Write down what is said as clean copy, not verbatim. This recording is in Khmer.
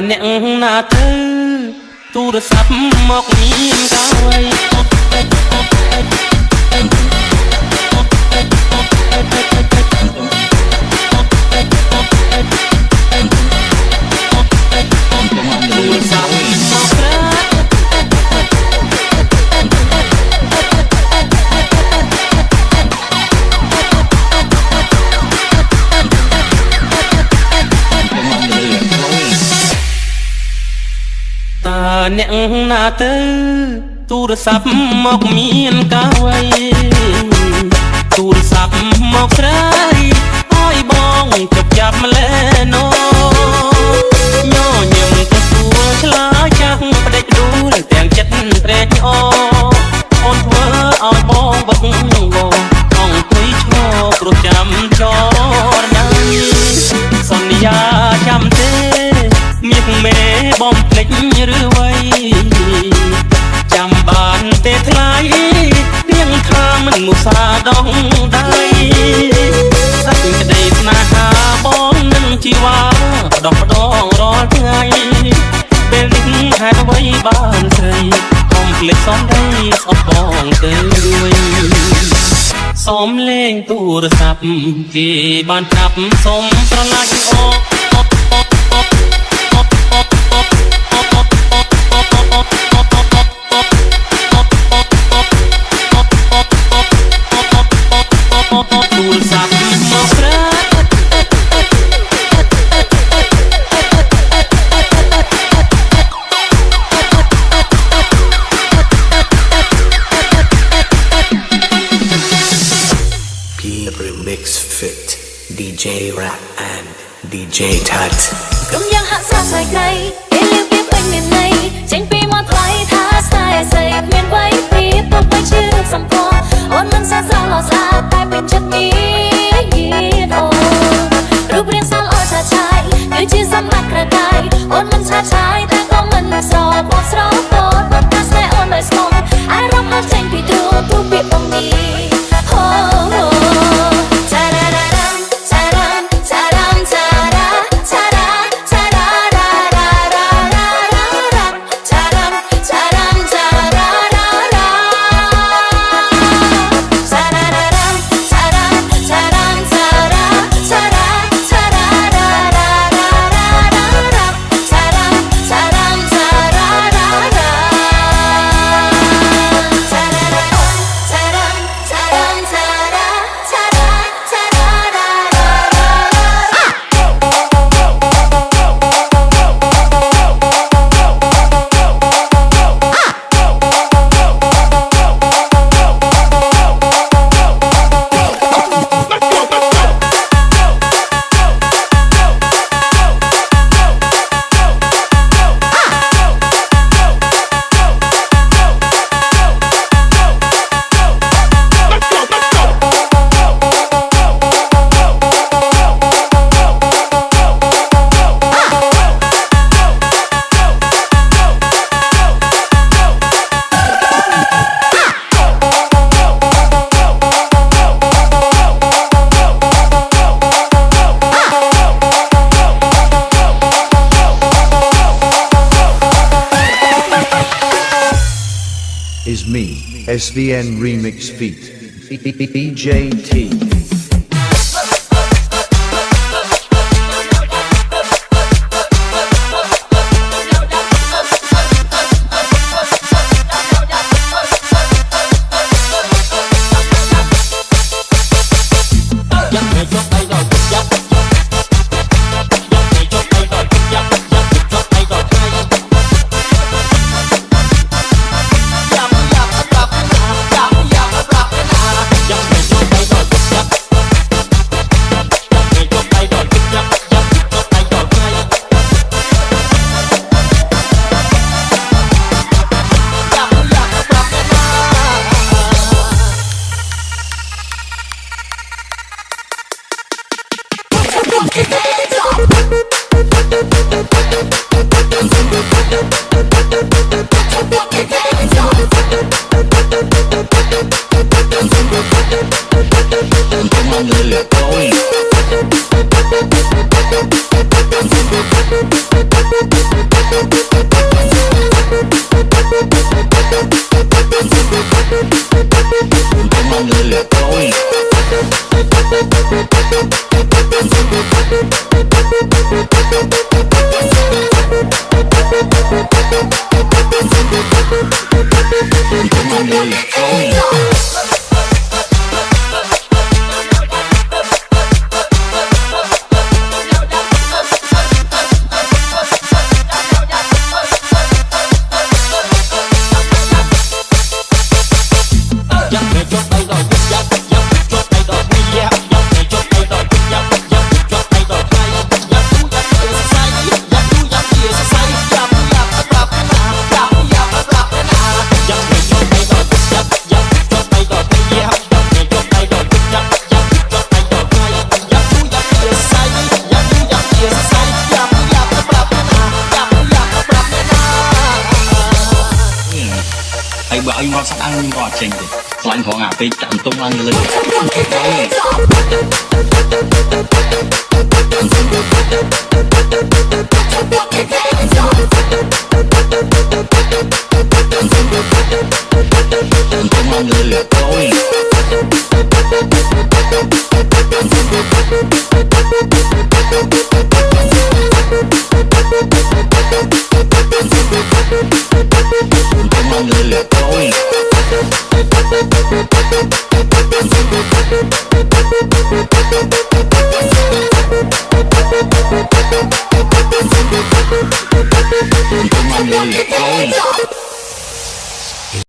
អ្នកណាទៅទូរស័ព្ទមកមានកាវៃទូរស័ព្ទមកប្រើអ្នកណាទៅទូរស័ព្ទមកមានកាវៃទូរស័ព្ទមកស្រីឲ្យបងជប់ចាប់ម្លេណូញញឹមទៅសួរឆ្លើយចាស់ផ្ដេចដួលទាំងចិត្តត្រេកអរអូនធ្វើឲ្យបងវឹកវរអង្គុយឈរព្រោះចាំចរណាសន្យាចាំទេមាសមេបំភ្លេចឬវ័យចាំបានទេថ្លៃរៀងថាមិនមុសាដងដៃសាច់ក្តីស្នេហាបងនឹងជីវ៉ាផ្ដោះផ្ដងរាល់ថ្ងៃពេលនេះហេតុអ្វីបានស្រីកុំភ្លេចសំដីស្អប់បងទៅវិញសូមលេងទូរស័ព្ទគេបានប្រាប់សូមស្រឡាញ់អូទូរស័ព្ទមកប្រើ Remix Fit DJ Rap and DJ Tat ក្រុមយ៉ាងហាក់ស្រស់ស្អាតក្រៃពេលលៀបពីពេញមានន័យចេញពីមកថ្លៃថាស្នេហ៍ស្អីមានវ័យពីពុកមិនជឿសំផស្សអូនមិនសាស្រឡោស្អាតតែពេញចិត្តមានអូរូបរាងសាល្អឆាឆាយគឺជាសម្បត្តិក្រកាយអូនមិនឆាឆាយតែក៏មិនស្រស់បោះស្រស់តតបាត់តែស្នេហ៍អូនមិនស្គមអារម្មណ៍ចេញពីទ្រូងទូពីបងនេះអូIs me, SVN Remix Feat, DJ T. Ôi Hãy bảo anh vào sẵn ăn nhưng gọt chành thì lạnh khó ngả phải chạm tung lăng lên tung lăng lên ôi tung lăng lên ôi tung lăng lên ôi